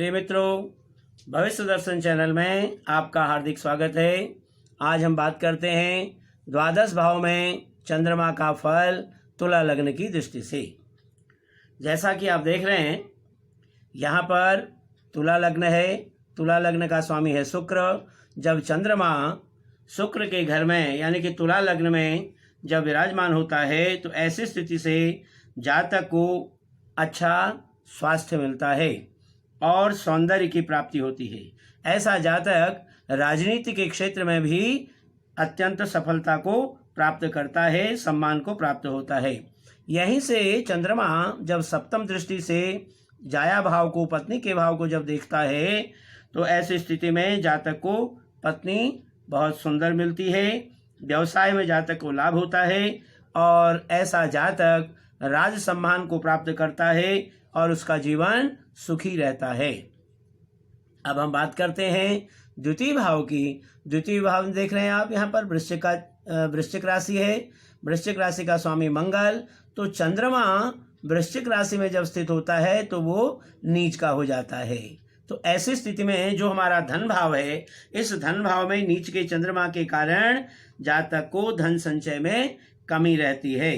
प्रिय मित्रों, भविष्य दर्शन चैनल में आपका हार्दिक स्वागत है। आज हम बात करते हैं द्वादश भाव में चंद्रमा का फल तुला लग्न की दृष्टि से। जैसा कि आप देख रहे हैं, यहाँ पर तुला लग्न है। तुला लग्न का स्वामी है शुक्र। जब चंद्रमा शुक्र के घर में यानी कि तुला लग्न में जब विराजमान होता है तो ऐसी स्थिति से जातक को अच्छा स्वास्थ्य मिलता है और सौंदर्य की प्राप्ति होती है। ऐसा जातक राजनीति के क्षेत्र में भी अत्यंत सफलता को प्राप्त करता है, सम्मान को प्राप्त होता है। यहीं से चंद्रमा जब सप्तम दृष्टि से जाया भाव को, पत्नी के भाव को जब देखता है तो ऐसी स्थिति में जातक को पत्नी बहुत सुंदर मिलती है, व्यवसाय में जातक को लाभ होता है और ऐसा जातक राज सम्मान को प्राप्त करता है और उसका जीवन सुखी रहता है। अब हम बात करते हैं द्वितीय भाव की। द्वितीय भाव में देख रहे हैं आप, यहाँ पर वृश्चिक राशि है। वृश्चिक राशि का स्वामी मंगल। तो चंद्रमा वृश्चिक राशि में जब स्थित होता है तो वो नीच का हो जाता है। तो ऐसी स्थिति में जो हमारा धन भाव है, इस धन भाव में नीच के चंद्रमा के कारण जातक को धन संचय में कमी रहती है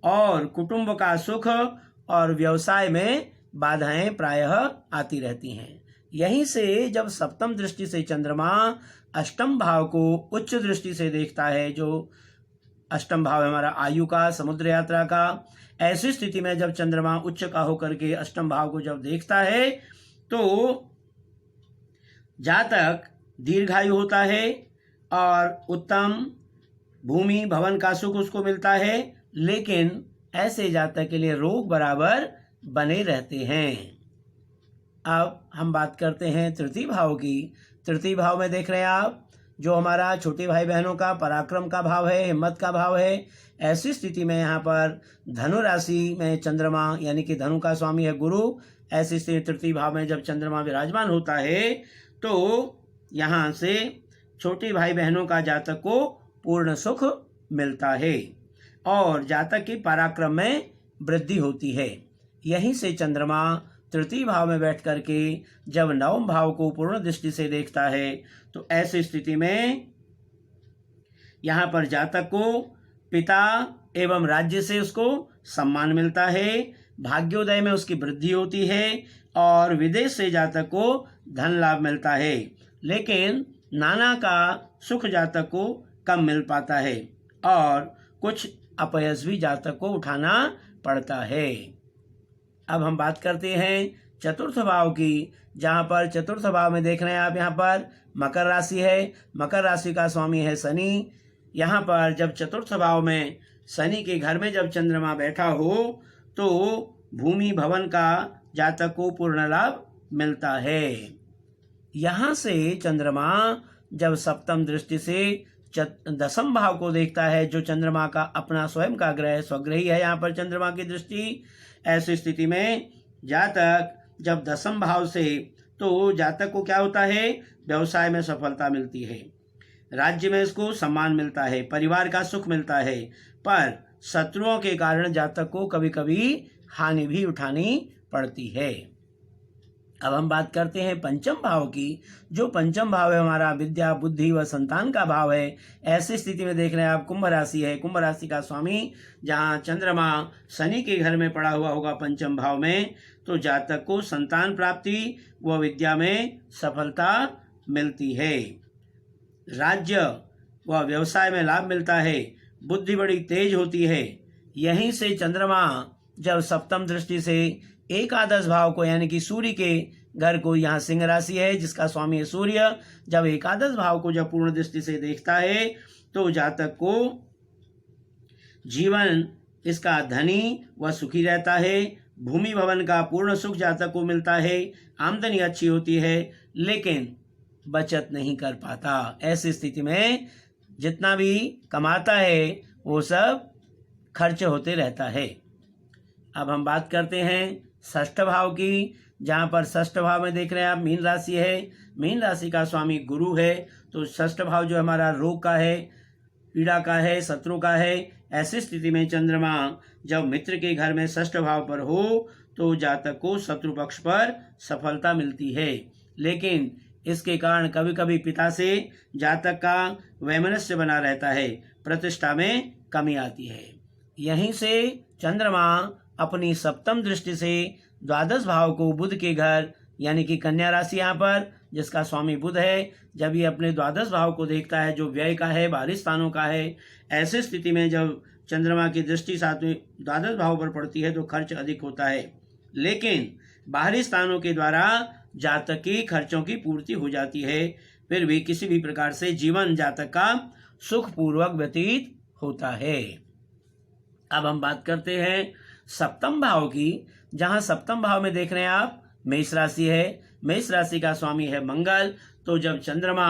और कुटुंब का सुख और व्यवसाय में बाधाएं प्रायः आती रहती हैं। यहीं से जब सप्तम दृष्टि से चंद्रमा अष्टम भाव को उच्च दृष्टि से देखता है, जो अष्टम भाव है हमारा आयु का, समुद्र यात्रा का, ऐसी स्थिति में जब चंद्रमा उच्च का होकर के अष्टम भाव को जब देखता है तो जातक दीर्घायु होता है और उत्तम भूमि भवन का सुख उसको मिलता है, लेकिन ऐसे जातक के लिए रोग बराबर बने रहते हैं। अब हम बात करते हैं तृतीय भाव की। तृतीय भाव में देख रहे हैं आप, जो हमारा छोटे भाई बहनों का पराक्रम का भाव है, हिम्मत का भाव है। ऐसी स्थिति में यहाँ पर धनु राशि में चंद्रमा यानी कि धनु का स्वामी है गुरु। ऐसी स्थिति तृतीय भाव में जब चंद्रमा विराजमान होता है तो यहाँ से छोटे भाई बहनों का जातक को पूर्ण सुख मिलता है और जातक के पराक्रम में वृद्धि होती है। यहीं से चंद्रमा तृतीय भाव में बैठ करके जब नवम भाव को पूर्ण दृष्टि से देखता है तो ऐसी स्थिति में यहाँ पर जातक को पिता एवं राज्य से उसको सम्मान मिलता है, भाग्योदय में उसकी वृद्धि होती है और विदेश से जातक को धन लाभ मिलता है, लेकिन नाना का सुख जातक को कम मिल पाता है और कुछ अपयश भी जातक को उठाना पड़ता है। अब हम बात करते हैं चतुर्थ भाव की, जहाँ पर चतुर्थ भाव में देख रहे हैं आप, यहाँ पर मकर राशि है। मकर राशि का स्वामी है शनि। यहाँ पर जब चतुर्थ भाव में शनि के घर में जब चंद्रमा बैठा हो तो भूमि भवन का जातक को पूर्ण लाभ मिलता है। यहाँ से चंद्रमा जब सप्तम दृष्टि से दसम भाव को देखता है, जो चंद्रमा का अपना स्वयं का ग्रह स्वग्रही है, यहाँ पर चंद्रमा की दृष्टि। ऐसी स्थिति में जातक जब दसम भाव से, तो जातक को क्या होता है, व्यवसाय में सफलता मिलती है, राज्य में इसको सम्मान मिलता है, परिवार का सुख मिलता है, पर शत्रुओं के कारण जातक को कभी कभी हानि भी उठानी पड़ती है। अब हम बात करते हैं पंचम भाव की। जो पंचम भाव है हमारा विद्या बुद्धि व संतान का भाव है। ऐसी स्थिति में देख रहे हैं आप, कुंभ राशि है। कुंभ राशि का स्वामी जहाँ चंद्रमा शनि के घर में पड़ा हुआ होगा पंचम भाव में, तो जातक को संतान प्राप्ति व विद्या में सफलता मिलती है, राज्य व व्यवसाय में लाभ मिलता है, बुद्धि बड़ी तेज होती है। यहीं से चंद्रमा जब सप्तम दृष्टि से एकादश भाव को यानी कि सूर्य के घर को, यहाँ सिंह राशि है जिसका स्वामी है सूर्य, जब एकादश भाव को जब पूर्ण दृष्टि से देखता है तो जातक को जीवन इसका धनी व सुखी रहता है, भूमि भवन का पूर्ण सुख जातक को मिलता है, आमदनी अच्छी होती है, लेकिन बचत नहीं कर पाता। ऐसी स्थिति में जितना भी कमाता है वो सब खर्च होते रहता है। अब हम बात करते हैं षष्ठ भाव की, जहाँ पर षष्ठ भाव में देख रहे हैं आप, मीन राशि है। मीन राशि का स्वामी गुरु है। तो षष्ठ भाव जो हमारा रोग का है, पीड़ा का है, शत्रु का है। ऐसी स्थिति में चंद्रमा जब मित्र के घर में षष्ठ भाव पर हो तो जातक को शत्रु पक्ष पर सफलता मिलती है। लेकिन इसके कारण कभी कभी पिता से जातक का वैमनस्य बना रहता है, प्रतिष्ठा में कमी आती है। यहीं से चंद्रमा अपनी सप्तम दृष्टि से द्वादश भाव को बुध के घर यानी कि कन्या राशि यहाँ पर जिसका स्वामी बुध है, जब ये अपने द्वादश भाव को देखता है जो व्यय का है, बाहरी स्थानों का है, ऐसी स्थिति में जब चंद्रमा की दृष्टि सातवें द्वादश भाव पर पड़ती है तो खर्च अधिक होता है। लेकिन बाहरी स्थानों के द्वारा जातक की खर्चों की पूर्ति हो जाती है, फिर भी किसी भी प्रकार से जीवन जातक का सुखपूर्वक व्यतीत होता है। अब हम बात करते हैं सप्तम भाव की, जहां सप्तम भाव में देख रहे हैं आप मेष राशि है, मेष राशि का स्वामी है मंगल। तो जब चंद्रमा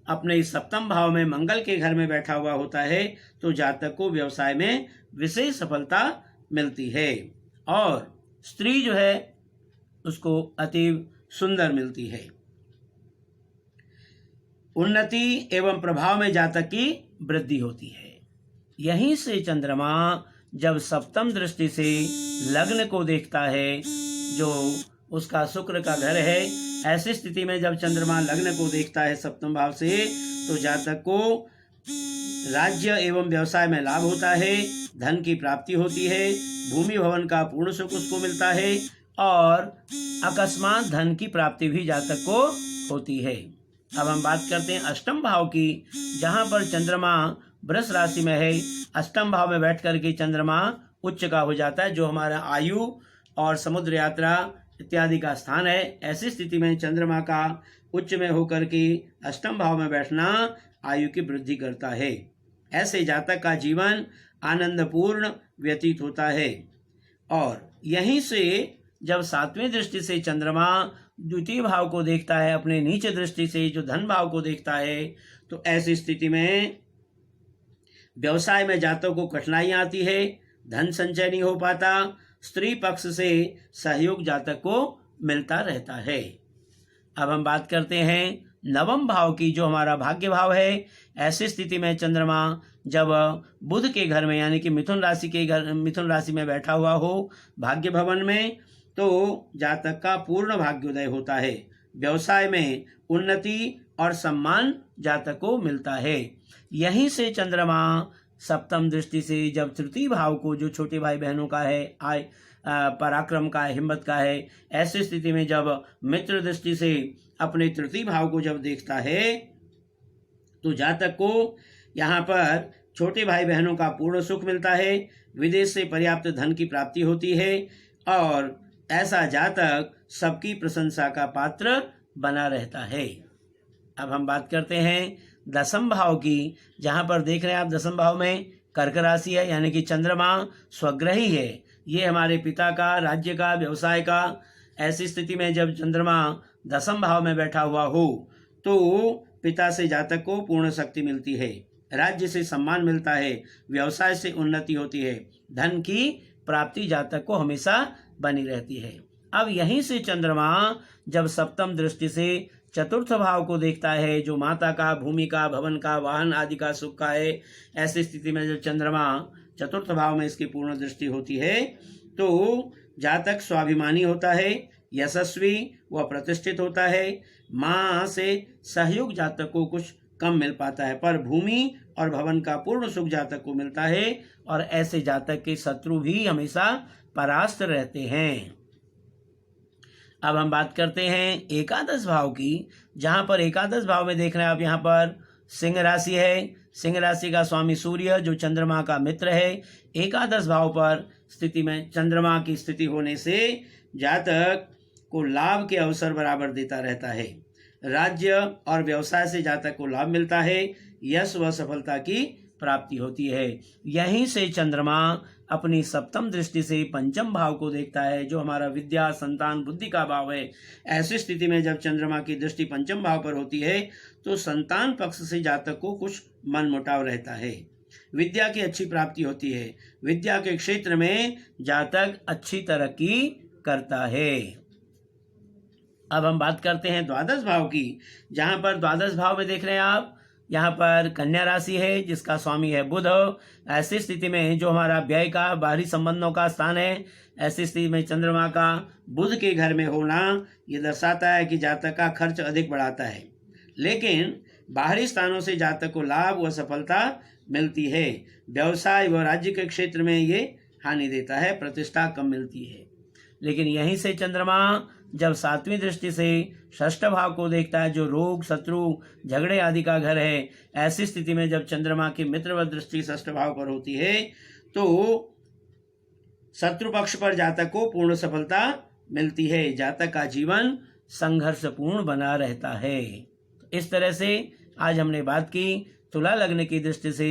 अपने इस सप्तम भाव में मंगल के घर में बैठा हुआ होता है तो जातक को व्यवसाय में विशेष सफलता मिलती है और स्त्री जो है उसको अति सुंदर मिलती है। उन्नति एवं प्रभाव में जातक की वृद्धि होती है। यहीं से चंद्रमा जब सप्तम दृष्टि से लग्न को देखता है जो उसका शुक्र का घर है, ऐसी स्थिति में जब चंद्रमा लग्न को देखता है सप्तम भाव से तो जातक को राज्य एवं व्यवसाय में लाभ होता है, धन की प्राप्ति होती है, भूमि भवन का पूर्ण सुख उसको मिलता है और अकस्मात धन की प्राप्ति भी जातक को होती है। अब हम बात करते हैं अष्टम भाव की, जहां पर चंद्रमा वृष राशि में है। अष्टम भाव में बैठ करके चंद्रमा उच्च का हो जाता है, जो हमारा आयु और समुद्र यात्रा इत्यादि का स्थान है। ऐसी स्थिति में चंद्रमा का उच्च में होकर के अष्टम भाव में बैठना आयु की वृद्धि करता है। ऐसे जातक का जीवन आनंदपूर्ण व्यतीत होता है। और यहीं से जब सातवें दृष्टि से चंद्रमा द्वितीय भाव को देखता है, अपने नीचे दृष्टि से जो धन भाव को देखता है, तो ऐसी स्थिति में व्यवसाय में जातक को कठिनाइयां आती है, धन संचय नहीं हो पाता, स्त्री पक्ष से सहयोग जातक को मिलता रहता है। अब हम बात करते हैं नवम भाव की, जो हमारा भाग्य भाव है। ऐसी स्थिति में चंद्रमा जब बुध के घर में यानी कि मिथुन राशि में बैठा हुआ हो भाग्य भवन में, तो जातक का पूर्ण भाग्योदय होता है। व्यवसाय में उन्नति और सम्मान जातक को मिलता है। यहीं से चंद्रमा सप्तम दृष्टि से जब तृतीय भाव को, जो छोटे भाई बहनों का है, पराक्रम का है, हिम्मत का है, ऐसी स्थिति में जब मित्र दृष्टि से अपने तृतीय भाव को जब देखता है तो जातक को यहाँ पर छोटे भाई बहनों का पूर्ण सुख मिलता है, विदेश से पर्याप्त धन की प्राप्ति होती है और ऐसा जातक सबकी प्रशंसा का पात्र बना रहता है। अब हम बात करते हैं दसम भाव की, जहां पर देख रहे हैं आप दसम भाव में कर्क राशि है, यानी कि चंद्रमा स्वग्रही है। ये हमारे पिता का, राज्य का, व्यवसाय का। ऐसी स्थिति में जब चंद्रमा दसम भाव में बैठा हुआ हो तो पिता से जातक को पूर्ण शक्ति मिलती है, राज्य से सम्मान मिलता है, व्यवसाय से उन्नति होती है, धन की प्राप्ति जातक को हमेशा बनी रहती है। अब यहीं से चंद्रमा जब सप्तम दृष्टि से चतुर्थ भाव को देखता है, जो माता का, भूमि का, भवन का, वाहन आदि का सुख का है, ऐसी स्थिति में जब चंद्रमा चतुर्थ भाव में इसकी पूर्ण दृष्टि होती है तो जातक स्वाभिमानी होता है, यशस्वी व प्रतिष्ठित होता है। माँ से सहयोग जातक को कुछ कम मिल पाता है, पर भूमि और भवन का पूर्ण सुख जातक को मिलता है और ऐसे जातक के शत्रु भी हमेशा परास्त रहते हैं। अब हम बात करते हैं एकादश भाव की, जहां पर एकादश भाव में देख रहे हैं आप, यहाँ पर सिंह राशि है। सिंह राशि का स्वामी सूर्य, जो चंद्रमा का मित्र है। एकादश भाव पर स्थिति में चंद्रमा की स्थिति होने से जातक को लाभ के अवसर बराबर देता रहता है। राज्य और व्यवसाय से जातक को लाभ मिलता है, यश व सफलता की प्राप्ति होती है। यहीं से चंद्रमा अपनी सप्तम दृष्टि से पंचम भाव को देखता है, जो हमारा विद्या, संतान, बुद्धि का भाव है। ऐसी स्थिति में जब चंद्रमा की दृष्टि पंचम भाव पर होती है तो संतान पक्ष से जातक को कुछ मनमुटाव रहता है, विद्या की अच्छी प्राप्ति होती है, विद्या के क्षेत्र में जातक अच्छी तरक्की करता है। अब हम बात करते हैं द्वादश भाव की, जहां पर द्वादश भाव में देख रहे हैं आप यहाँ पर कन्या राशि है जिसका स्वामी है बुध। ऐसी स्थिति में जो हमारा व्यय का बाहरी संबंधों का स्थान है, ऐसी स्थिति में चंद्रमा का बुध के घर में होना ये दर्शाता है कि जातक का खर्च अधिक बढ़ाता है, लेकिन बाहरी स्थानों से जातक को लाभ व सफलता मिलती है। व्यवसाय व राज्य के क्षेत्र में ये हानि देता है, प्रतिष्ठा कम मिलती है। लेकिन यहीं से चंद्रमा जब 7वीं दृष्टि से षष्ठ भाव को देखता है जो रोग, शत्रु, झगड़े आदि का घर है, ऐसी स्थिति में जब चंद्रमा की मित्रवत दृष्टि षष्ठ भाव पर होती है तो शत्रु पक्ष पर जातक को पूर्ण सफलता मिलती है। जातक का जीवन संघर्षपूर्ण बना रहता है। इस तरह से आज हमने बात की तुला लग्न की दृष्टि से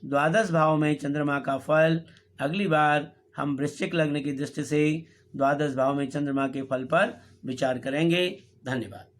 द्वादश भाव में चंद्रमा का फल। अगली बार हम वृश्चिक लग्न की दृष्टि से द्वादश भाव में चंद्रमा के फल पर विचार करेंगे। धन्यवाद।